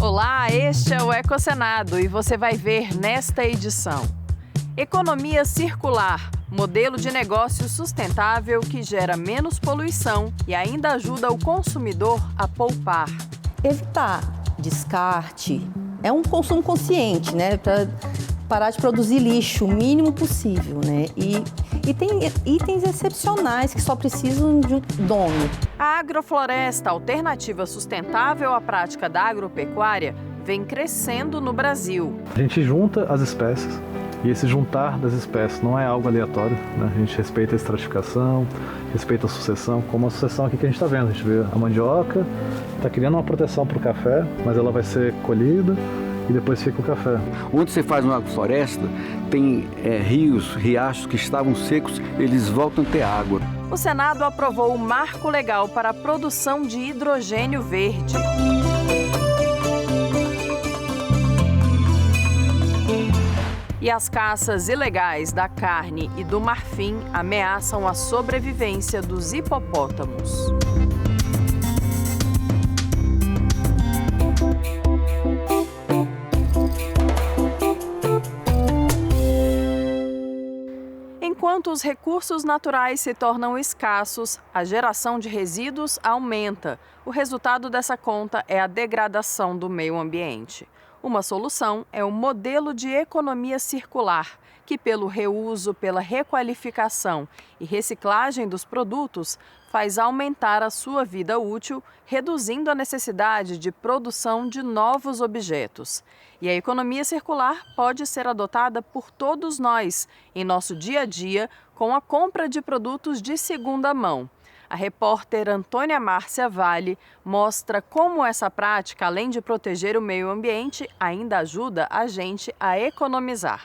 Olá, este é o Ecosenado e você vai ver nesta edição: economia circular, modelo de negócio sustentável que gera menos poluição e ainda ajuda o consumidor a poupar. Evitar descarte é um consumo consciente, né? Para parar de produzir lixo o mínimo possível, né? E tem itens excepcionais que só precisam de um dono. A agrofloresta, alternativa sustentável à prática da agropecuária, vem crescendo no Brasil. A gente junta as espécies e esse juntar das espécies não é algo aleatório, né? A gente respeita a estratificação, respeita a sucessão, como a sucessão aqui que a gente está vendo. A gente vê a mandioca, está criando uma proteção para o café, mas ela vai ser colhida e depois fica o café. Onde você faz uma agrofloresta, tem rios, riachos que estavam secos, eles voltam a ter água. O Senado aprovou o marco legal para a produção de hidrogênio verde. E as caças ilegais da carne e do marfim ameaçam a sobrevivência dos hipopótamos. Enquanto os recursos naturais se tornam escassos, a geração de resíduos aumenta. O resultado dessa conta é a degradação do meio ambiente. Uma solução é o modelo de economia circular, que pelo reuso, pela requalificação e reciclagem dos produtos, faz aumentar a sua vida útil, reduzindo a necessidade de produção de novos objetos. E a economia circular pode ser adotada por todos nós, em nosso dia a dia, com a compra de produtos de segunda mão. A repórter Antônia Márcia Vale mostra como essa prática, além de proteger o meio ambiente, ainda ajuda a gente a economizar.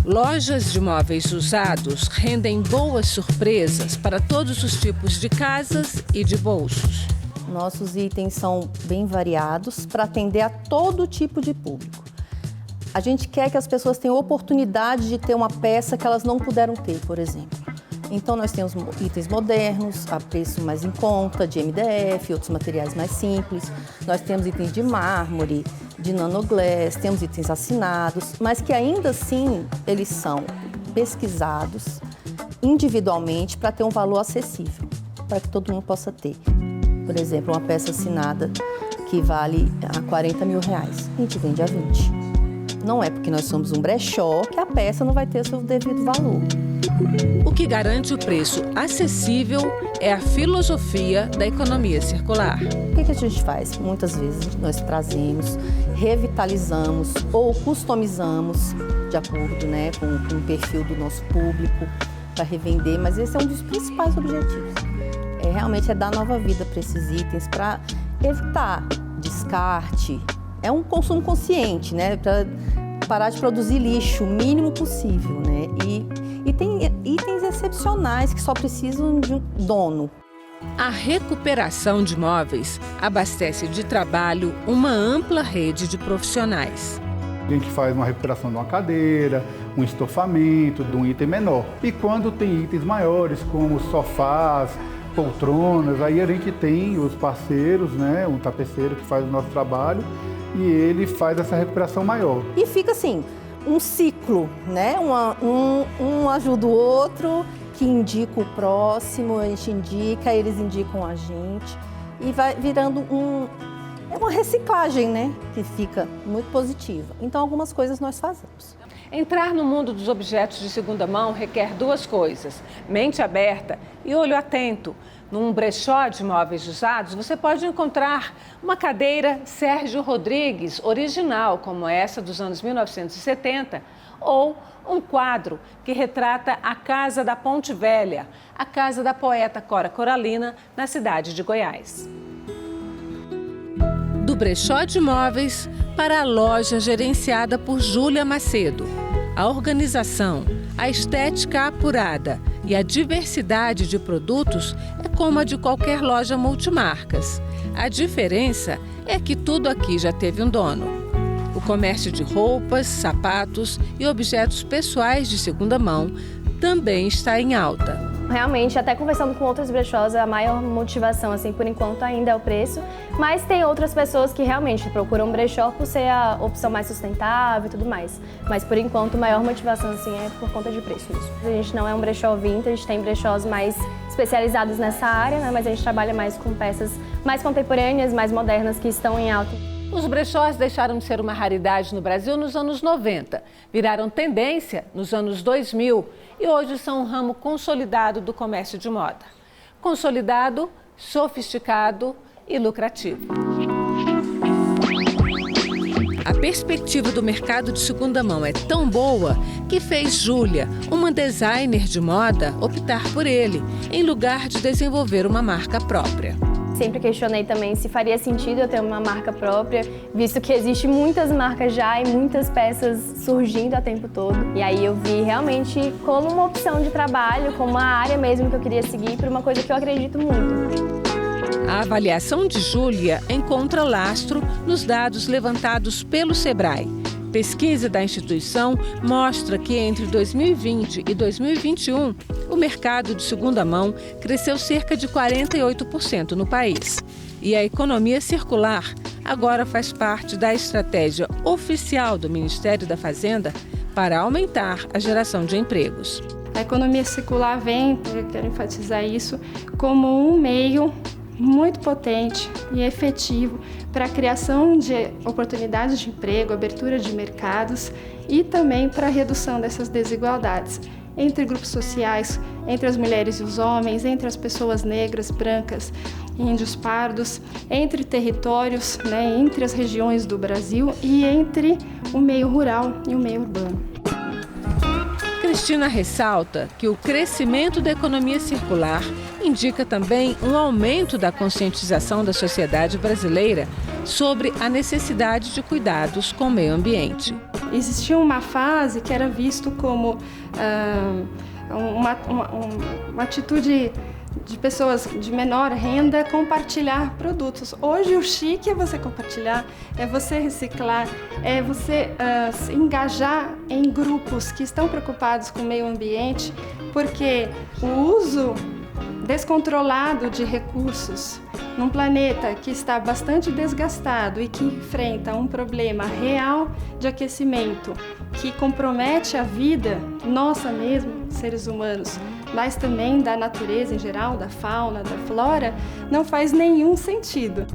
Lojas de móveis usados rendem boas surpresas para todos os tipos de casas e de bolsos. Nossos itens são bem variados para atender a todo tipo de público. A gente quer que as pessoas tenham oportunidade de ter uma peça que elas não puderam ter, por exemplo. Então, nós temos itens modernos, a preço mais em conta, de MDF, outros materiais mais simples. Nós temos itens de mármore, de nanoglass, temos itens assinados, mas que ainda assim eles são pesquisados individualmente para ter um valor acessível, para que todo mundo possa ter. Por exemplo, uma peça assinada que vale R$40 mil, a gente vende a 20. Não é porque nós somos um brechó que a peça não vai ter o seu devido valor. O que garante o preço acessível é a filosofia da economia circular. O que a gente faz? Muitas vezes nós trazemos, revitalizamos ou customizamos de acordo, né, com o perfil do nosso público para revender, mas esse é um dos principais objetivos. Realmente é dar nova vida para esses itens, para evitar descarte. É um consumo consciente, né, para parar de produzir lixo o mínimo possível, né? E tem itens excepcionais que só precisam de um dono. A recuperação de móveis abastece de trabalho uma ampla rede de profissionais. A gente faz uma recuperação de uma cadeira, um estofamento, de um item menor. E quando tem itens maiores, como sofás, poltronas, aí a gente tem os parceiros, né? Um tapeceiro que faz o nosso trabalho e ele faz essa recuperação maior. E fica assim, um ciclo, né? Um ajuda o outro, que indica o próximo, a gente indica, eles indicam a gente e vai virando uma reciclagem, né? Que fica muito positiva. Então, algumas coisas nós fazemos. Entrar no mundo dos objetos de segunda mão requer duas coisas: mente aberta e olho atento. Num brechó de móveis usados, você pode encontrar uma cadeira Sérgio Rodrigues, original, como essa dos anos 1970, ou um quadro que retrata a Casa da Ponte Velha, a casa da poeta Cora Coralina, na cidade de Goiás. Do brechó de móveis para a loja gerenciada por Júlia Macedo. A organização, a estética apurada e a diversidade de produtos é como a de qualquer loja multimarcas. A diferença é que tudo aqui já teve um dono. O comércio de roupas, sapatos e objetos pessoais de segunda mão também está em alta. realmente, até conversando com outros brechós, a maior motivação, assim, por enquanto, ainda é o preço. Mas tem outras pessoas que realmente procuram brechó por ser a opção mais sustentável e tudo mais. Mas, por enquanto, a maior motivação, assim, é por conta de preço mesmo. A gente não é um brechó vintage, tem brechós mais especializados nessa área, né? Mas a gente trabalha mais com peças mais contemporâneas, mais modernas, que estão em alta. Os brechós deixaram de ser uma raridade no Brasil nos anos 90, viraram tendência nos anos 2000 e hoje são um ramo consolidado do comércio de moda. Consolidado, sofisticado e lucrativo. A perspectiva do mercado de segunda mão é tão boa que fez Júlia, uma designer de moda, optar por ele, em lugar de desenvolver uma marca própria. Sempre questionei também se faria sentido eu ter uma marca própria, visto que existe muitas marcas já e muitas peças surgindo a tempo todo. E aí eu vi realmente como uma opção de trabalho, como uma área mesmo que eu queria seguir, por uma coisa que eu acredito muito. A avaliação de Júlia encontra lastro nos dados levantados pelo Sebrae. Pesquisa da instituição mostra que entre 2020 e 2021, o mercado de segunda mão cresceu cerca de 48% no país. E a economia circular agora faz parte da estratégia oficial do Ministério da Fazenda para aumentar a geração de empregos. A economia circular vem, eu quero enfatizar isso, como um meio muito potente e efetivo para a criação de oportunidades de emprego, abertura de mercados e também para a redução dessas desigualdades entre grupos sociais, entre as mulheres e os homens, entre as pessoas negras, brancas, índios, pardos, entre territórios, entre as regiões do Brasil e entre o meio rural e o meio urbano. Cristina ressalta que o crescimento da economia circular indica também um aumento da conscientização da sociedade brasileira sobre a necessidade de cuidados com o meio ambiente. Existia uma fase que era visto como uma atitude de pessoas de menor renda compartilhar produtos. Hoje o chique é você compartilhar, é você reciclar, é você se engajar em grupos que estão preocupados com o meio ambiente, porque o uso descontrolado de recursos num planeta que está bastante desgastado e que enfrenta um problema real de aquecimento que compromete a vida nossa mesmo, seres humanos, mas também da natureza em geral, da fauna, da flora, não faz nenhum sentido.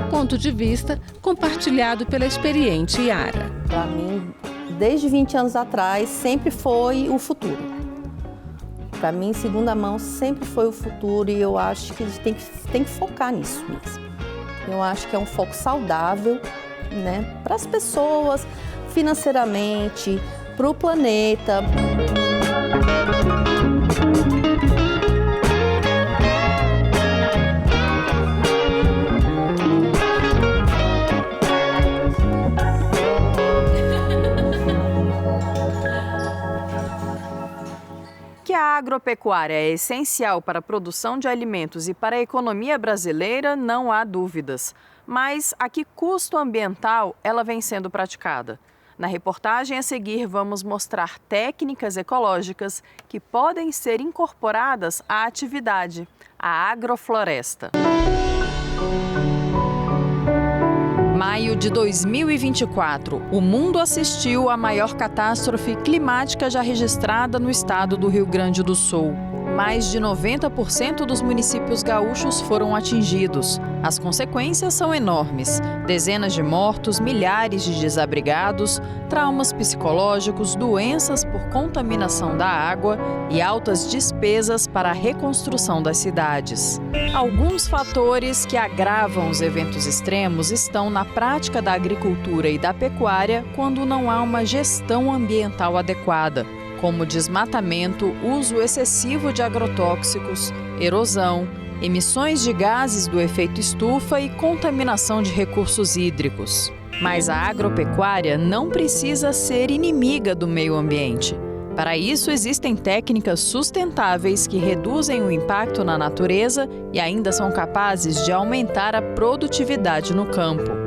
Ponto de vista compartilhado pela experiente Yara. Para mim, desde 20 anos atrás, sempre foi o futuro. Para mim, segunda mão sempre foi o futuro e eu acho que a gente tem que focar nisso mesmo. Eu acho que é um foco saudável, para as pessoas, financeiramente, para o planeta. Que a agropecuária é essencial para a produção de alimentos e para a economia brasileira, não há dúvidas. Mas a que custo ambiental ela vem sendo praticada? Na reportagem a seguir, vamos mostrar técnicas ecológicas que podem ser incorporadas à atividade, a agrofloresta. Maio de 2024, o mundo assistiu à maior catástrofe climática já registrada no estado do Rio Grande do Sul. Mais de 90% dos municípios gaúchos foram atingidos. As consequências são enormes. Dezenas de mortos, milhares de desabrigados, traumas psicológicos, doenças por contaminação da água e altas despesas para a reconstrução das cidades. Alguns fatores que agravam os eventos extremos estão na prática da agricultura e da pecuária quando não há uma gestão ambiental adequada, como desmatamento, uso excessivo de agrotóxicos, erosão, emissões de gases do efeito estufa e contaminação de recursos hídricos. Mas a agropecuária não precisa ser inimiga do meio ambiente. Para isso, existem técnicas sustentáveis que reduzem o impacto na natureza e ainda são capazes de aumentar a produtividade no campo.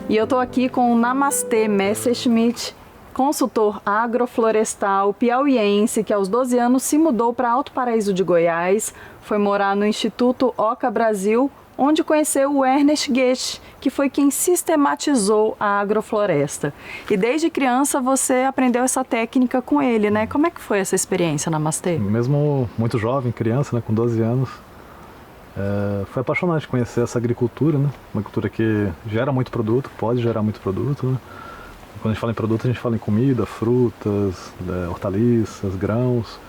E eu estou aqui com o Namastê Messerschmitt, consultor agroflorestal piauiense que aos 12 anos se mudou para Alto Paraíso de Goiás, foi morar no Instituto Oca Brasil, onde conheceu o Ernest Goethe, que foi quem sistematizou a agrofloresta. E desde criança você aprendeu essa técnica com ele, né? Como é que foi essa experiência, Namastê? Mesmo muito jovem, criança, né, com 12 anos, foi apaixonante conhecer essa agricultura, né? Uma agricultura que gera muito produto, pode gerar muito produto, né? Quando a gente fala em produto, a gente fala em comida, frutas, hortaliças, grãos,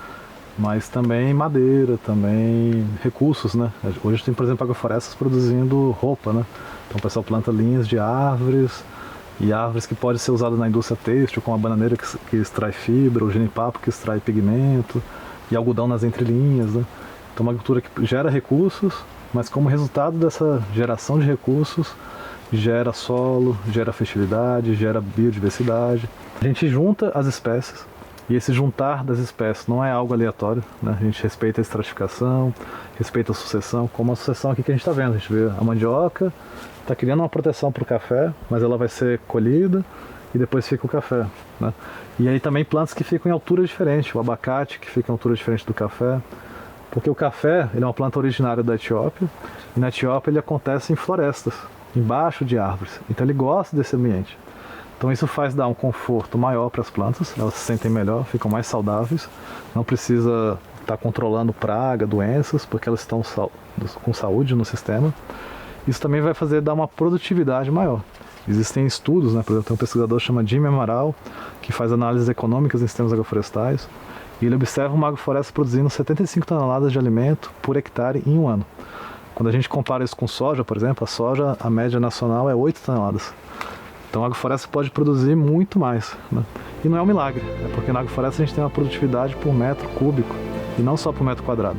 mas também madeira, também recursos, né? Hoje tem, por exemplo, agroflorestas produzindo roupa, né? Então o pessoal planta linhas de árvores, e árvores que podem ser usadas na indústria têxtil, como a bananeira que extrai fibra, o genipapo que extrai pigmento, e algodão nas entrelinhas, né? Então uma agricultura que gera recursos, mas como resultado dessa geração de recursos, gera solo, gera fertilidade, gera biodiversidade. A gente junta as espécies, e esse juntar das espécies não é algo aleatório, né? A gente respeita a estratificação, respeita a sucessão, como a sucessão aqui que a gente está vendo. A gente vê a mandioca, está criando uma proteção para o café, mas ela vai ser colhida e depois fica o café, né? E aí também plantas que ficam em altura diferente, o abacate que fica em altura diferente do café, porque o café ele é uma planta originária da Etiópia, e na Etiópia ele acontece em florestas, embaixo de árvores, então ele gosta desse ambiente. Então isso faz dar um conforto maior para as plantas, elas se sentem melhor, ficam mais saudáveis, não precisa estar controlando praga, doenças, porque elas estão com saúde no sistema. Isso também vai fazer dar uma produtividade maior. Existem estudos, né? Por exemplo, tem um pesquisador chamado Jimmy Amaral, que faz análises econômicas em sistemas agroflorestais, e ele observa uma agrofloresta produzindo 75 toneladas de alimento por hectare em um ano. Quando a gente compara isso com soja, por exemplo, a soja, a média nacional é 8 toneladas. Então a agrofloresta pode produzir muito mais, né? E não é um milagre, porque na agrofloresta a gente tem uma produtividade por metro cúbico, e não só por metro quadrado.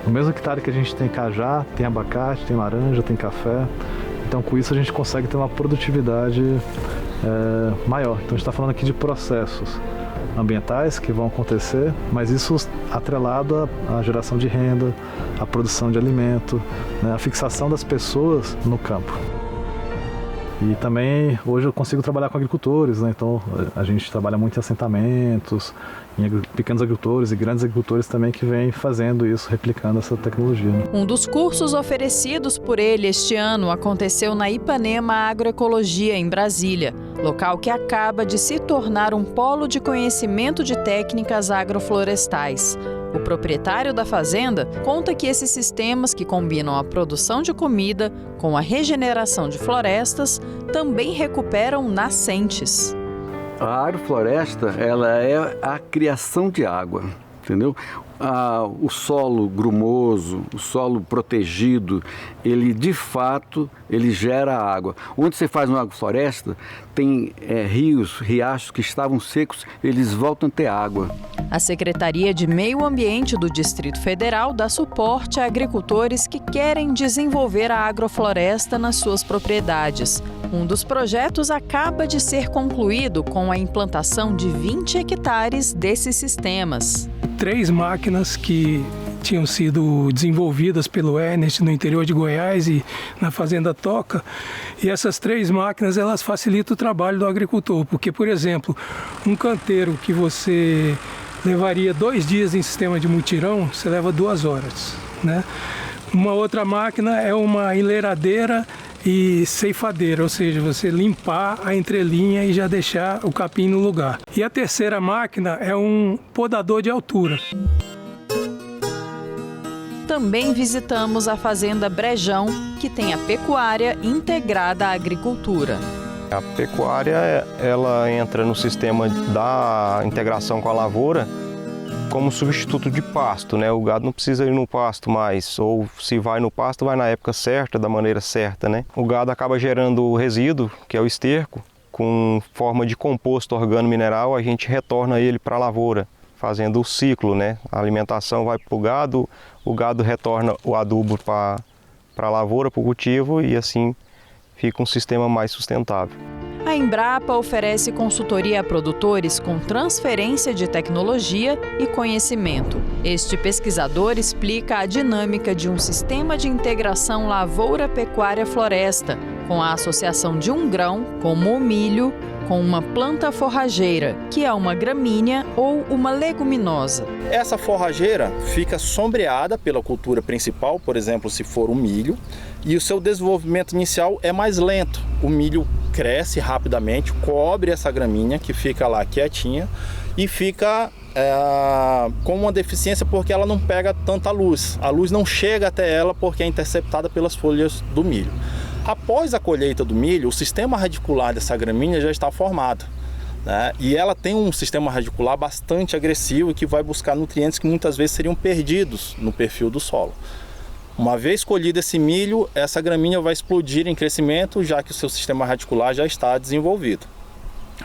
No mesmo hectare que a gente tem cajá, tem abacate, tem laranja, tem café, então com isso a gente consegue ter uma produtividade maior. Então a gente está falando aqui de processos ambientais que vão acontecer, mas isso atrelado à geração de renda, à produção de alimento, né, à fixação das pessoas no campo. E também hoje eu consigo trabalhar com agricultores, né? Então a gente trabalha muito em assentamentos, em pequenos agricultores e grandes agricultores também que vêm fazendo isso, replicando essa tecnologia, né? Um dos cursos oferecidos por ele este ano aconteceu na Ipanema Agroecologia, em Brasília, local que acaba de se tornar um polo de conhecimento de técnicas agroflorestais. O proprietário da fazenda conta que esses sistemas que combinam a produção de comida com a regeneração de florestas também recuperam nascentes. A agrofloresta, ela é a criação de água, entendeu? O solo grumoso, o solo protegido, ele de fato, ele gera água. Onde você faz uma agrofloresta, tem rios, riachos que estavam secos, eles voltam a ter água. A Secretaria de Meio Ambiente do Distrito Federal dá suporte a agricultores que querem desenvolver a agrofloresta nas suas propriedades. Um dos projetos acaba de ser concluído com a implantação de 20 hectares desses sistemas. 3 máquinas que tinham sido desenvolvidas pelo Ernest no interior de Goiás e na Fazenda Toca. E essas 3 máquinas, elas facilitam o trabalho do agricultor, porque, por exemplo, um canteiro que você levaria 2 dias em sistema de mutirão, você leva 2 horas, né? Uma outra máquina é uma enleiradeira e ceifadeira, ou seja, você limpar a entrelinha e já deixar o capim no lugar. E a terceira máquina é um podador de altura. Também visitamos a Fazenda Brejão, que tem a pecuária integrada à agricultura. A pecuária, ela entra no sistema da integração com a lavoura como substituto de pasto, né? O gado não precisa ir no pasto mais, ou se vai no pasto, vai na época certa, da maneira certa, né? O gado acaba gerando o resíduo, que é o esterco, com forma de composto organo-mineral, a gente retorna ele para a lavoura, fazendo o ciclo, né? A alimentação vai para o gado retorna o adubo para a lavoura, para o cultivo, e assim fica um sistema mais sustentável. A Embrapa oferece consultoria a produtores com transferência de tecnologia e conhecimento. Este pesquisador explica a dinâmica de um sistema de integração lavoura-pecuária-floresta, com a associação de um grão, como o milho, com uma planta forrageira, que é uma gramínea ou uma leguminosa. Essa forrageira fica sombreada pela cultura principal, por exemplo, se for o milho, e o seu desenvolvimento inicial é mais lento. O milho cresce rapidamente, cobre essa gramínea que fica lá quietinha e fica com uma deficiência porque ela não pega tanta luz. A luz não chega até ela porque é interceptada pelas folhas do milho. Após a colheita do milho, o sistema radicular dessa gramínea já está formado, né? E ela tem um sistema radicular bastante agressivo que vai buscar nutrientes que muitas vezes seriam perdidos no perfil do solo. Uma vez colhido esse milho, essa gramínea vai explodir em crescimento, já que o seu sistema radicular já está desenvolvido.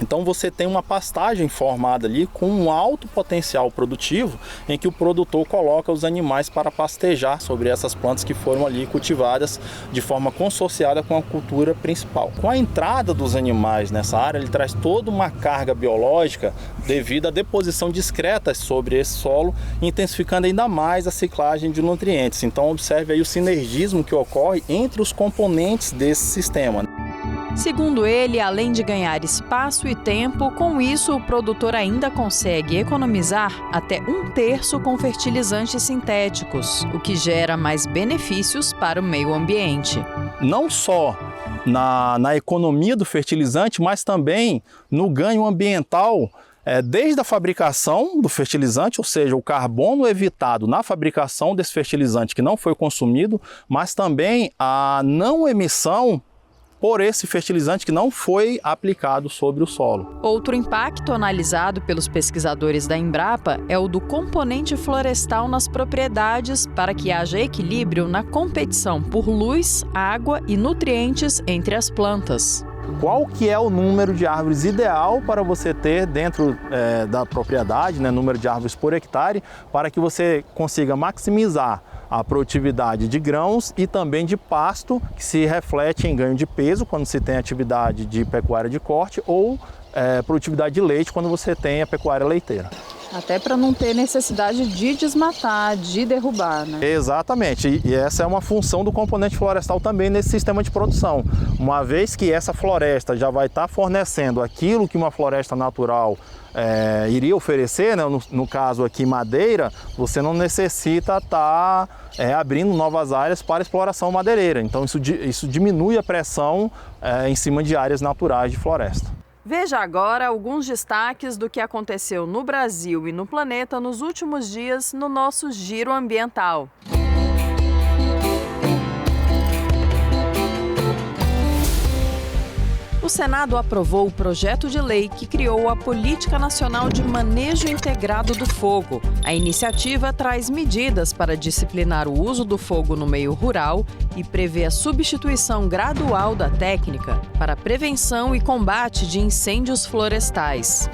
Então você tem uma pastagem formada ali com um alto potencial produtivo em que o produtor coloca os animais para pastejar sobre essas plantas que foram ali cultivadas de forma consorciada com a cultura principal. Com a entrada dos animais nessa área, ele traz toda uma carga biológica devido à deposição discreta sobre esse solo, intensificando ainda mais a ciclagem de nutrientes. Então observe aí o sinergismo que ocorre entre os componentes desse sistema. Segundo ele, além de ganhar espaço e tempo, com isso o produtor ainda consegue economizar até 1/3 com fertilizantes sintéticos, o que gera mais benefícios para o meio ambiente. Não só na economia do fertilizante, mas também no ganho ambiental, desde a fabricação do fertilizante, ou seja, o carbono evitado na fabricação desse fertilizante que não foi consumido, mas também a não emissão por esse fertilizante que não foi aplicado sobre o solo. Outro impacto analisado pelos pesquisadores da Embrapa é o do componente florestal nas propriedades para que haja equilíbrio na competição por luz, água e nutrientes entre as plantas. Qual que é o número de árvores ideal para você ter dentro da propriedade, né, número de árvores por hectare, para que você consiga maximizar a produtividade de grãos e também de pasto, que se reflete em ganho de peso quando se tem atividade de pecuária de corte ou produtividade de leite quando você tem a pecuária leiteira. Até para não ter necessidade de desmatar, de derrubar, né? Exatamente, e essa é uma função do componente florestal também nesse sistema de produção. Uma vez que essa floresta já vai estar fornecendo aquilo que uma floresta natural iria oferecer, né? No caso aqui madeira, você não necessita estar abrindo novas áreas para exploração madeireira. Então isso diminui a pressão em cima de áreas naturais de floresta. Veja agora alguns destaques do que aconteceu no Brasil e no planeta nos últimos dias no nosso Giro Ambiental. O Senado aprovou o projeto de lei que criou a Política Nacional de Manejo Integrado do Fogo. A iniciativa traz medidas para disciplinar o uso do fogo no meio rural e prevê a substituição gradual da técnica para prevenção e combate de incêndios florestais.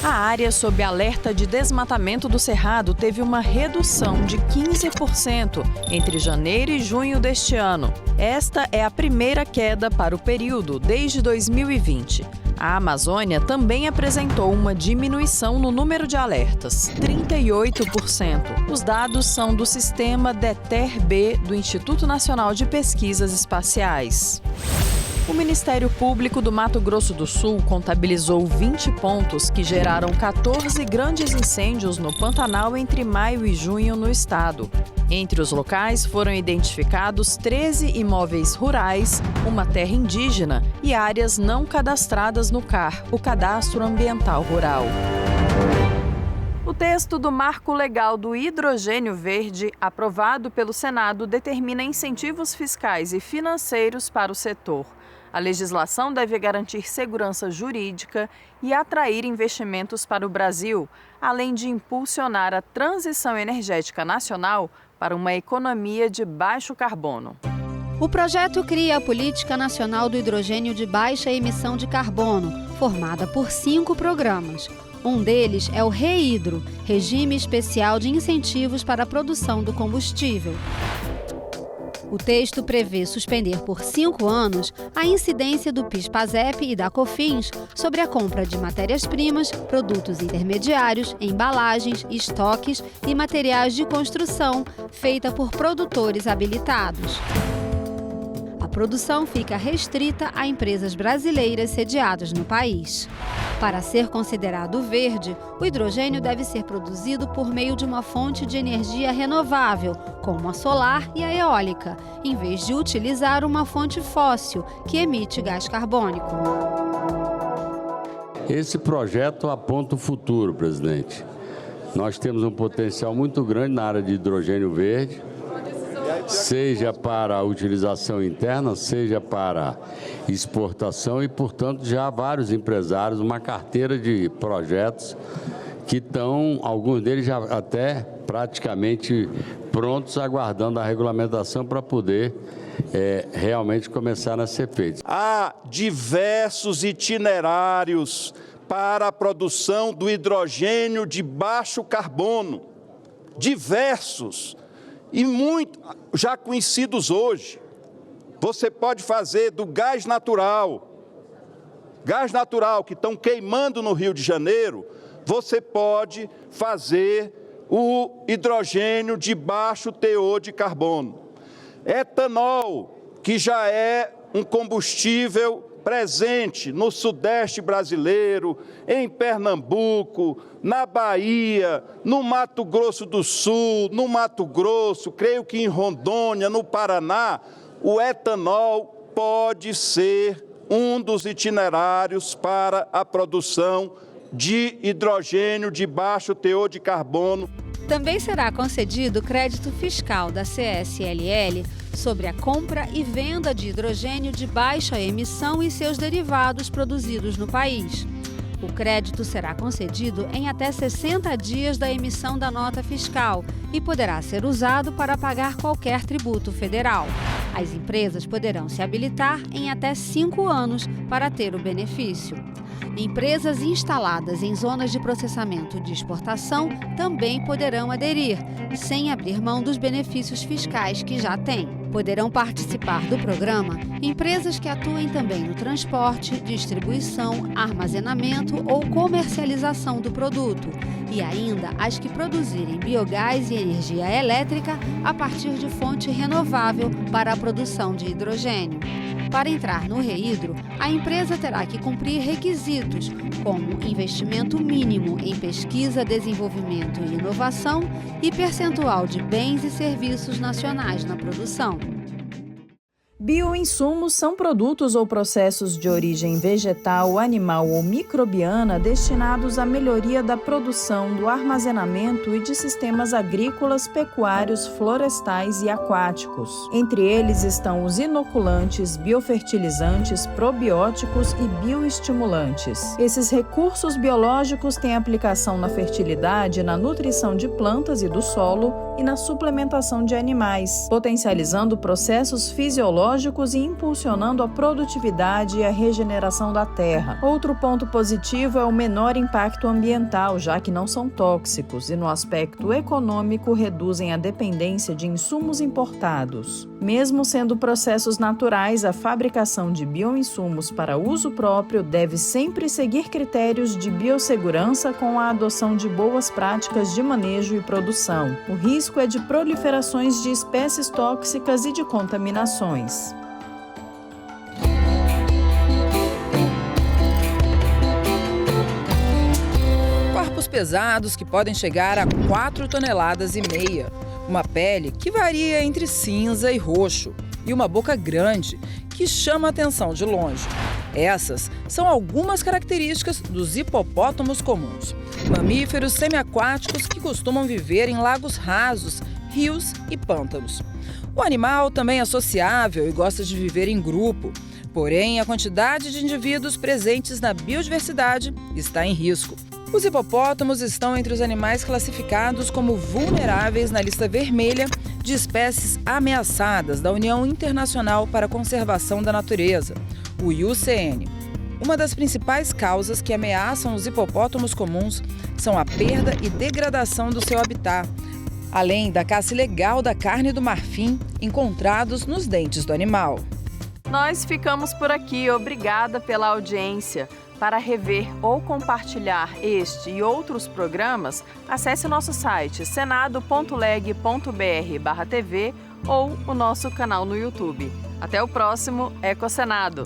A área sob alerta de desmatamento do Cerrado teve uma redução de 15% entre janeiro e junho deste ano. Esta é a primeira queda para o período desde 2020. A Amazônia também apresentou uma diminuição no número de alertas, 38%. Os dados são do sistema DETER-B do Instituto Nacional de Pesquisas Espaciais. O Ministério Público do Mato Grosso do Sul contabilizou 20 pontos que geraram 14 grandes incêndios no Pantanal entre maio e junho no estado. Entre os locais foram identificados 13 imóveis rurais, uma terra indígena e áreas não cadastradas no CAR, o Cadastro Ambiental Rural. O texto do Marco Legal do Hidrogênio Verde, aprovado pelo Senado, determina incentivos fiscais e financeiros para o setor. A legislação deve garantir segurança jurídica e atrair investimentos para o Brasil, além de impulsionar a transição energética nacional para uma economia de baixo carbono. O projeto cria a Política Nacional do Hidrogênio de Baixa Emissão de Carbono, formada por 5 programas. Um deles é o REHIDRO, Regime Especial de Incentivos para a Produção do Combustível. O texto prevê suspender por 5 anos a incidência do PIS/PASEP e da COFINS sobre a compra de matérias-primas, produtos intermediários, embalagens, estoques e materiais de construção feita por produtores habilitados. A produção fica restrita a empresas brasileiras sediadas no país. Para ser considerado verde, o hidrogênio deve ser produzido por meio de uma fonte de energia renovável, como a solar e a eólica, em vez de utilizar uma fonte fóssil, que emite gás carbônico. Esse projeto aponta o futuro, presidente. Nós temos um potencial muito grande na área de hidrogênio verde, seja para a utilização interna, seja para exportação e, portanto, já há vários empresários, uma carteira de projetos que estão, alguns deles já até praticamente prontos, aguardando a regulamentação para poder realmente começar a ser feitos. Há diversos itinerários para a produção do hidrogênio de baixo carbono, diversos e muito já conhecidos hoje. Você pode fazer do gás natural que estão queimando no Rio de Janeiro, você pode fazer o hidrogênio de baixo teor de carbono. Etanol, que já é um combustível presente no Sudeste brasileiro, em Pernambuco, na Bahia, no Mato Grosso do Sul, no Mato Grosso, creio que em Rondônia, no Paraná, o etanol pode ser um dos itinerários para a produção de hidrogênio de baixo teor de carbono. Também será concedido crédito fiscal da CSLL sobre a compra e venda de hidrogênio de baixa emissão e seus derivados produzidos no país. O crédito será concedido em até 60 dias da emissão da nota fiscal e poderá ser usado para pagar qualquer tributo federal. As empresas poderão se habilitar em até 5 anos para ter o benefício. Empresas instaladas em zonas de processamento de exportação também poderão aderir, sem abrir mão dos benefícios fiscais que já têm. Poderão participar do programa empresas que atuem também no transporte, distribuição, armazenamento ou comercialização do produto, e ainda as que produzirem biogás e energia elétrica a partir de fonte renovável para a produção de hidrogênio. Para entrar no REHIDRO, a empresa terá que cumprir requisitos, como investimento mínimo em pesquisa, desenvolvimento e inovação e percentual de bens e serviços nacionais na produção. Bioinsumos são produtos ou processos de origem vegetal, animal ou microbiana destinados à melhoria da produção, do armazenamento e de sistemas agrícolas, pecuários, florestais e aquáticos. Entre eles estão os inoculantes, biofertilizantes, probióticos e bioestimulantes. Esses recursos biológicos têm aplicação na fertilidade, na nutrição de plantas e do solo e na suplementação de animais, potencializando processos fisiológicos e impulsionando a produtividade e a regeneração da terra. Outro ponto positivo é o menor impacto ambiental, já que não são tóxicos, e no aspecto econômico reduzem a dependência de insumos importados. Mesmo sendo processos naturais, a fabricação de bioinsumos para uso próprio deve sempre seguir critérios de biossegurança com a adoção de boas práticas de manejo e produção. O risco é de proliferações de espécies tóxicas e de contaminações. Corpos pesados que podem chegar a 4,5 toneladas, uma pele que varia entre cinza e roxo e uma boca grande que chama a atenção de longe. Essas são algumas características dos hipopótamos comuns, mamíferos semiaquáticos que costumam viver em lagos rasos, rios e pântanos. O animal também é sociável e gosta de viver em grupo, porém a quantidade de indivíduos presentes na biodiversidade está em risco. Os hipopótamos estão entre os animais classificados como vulneráveis na lista vermelha de espécies ameaçadas da União Internacional para a Conservação da Natureza, o IUCN. Uma das principais causas que ameaçam os hipopótamos comuns são a perda e degradação do seu habitat, além da caça ilegal da carne do marfim encontrados nos dentes do animal. Nós ficamos por aqui. Obrigada pela audiência. Para rever ou compartilhar este e outros programas, acesse o nosso site senado.leg.br/tv ou o nosso canal no YouTube. Até o próximo Ecosenado.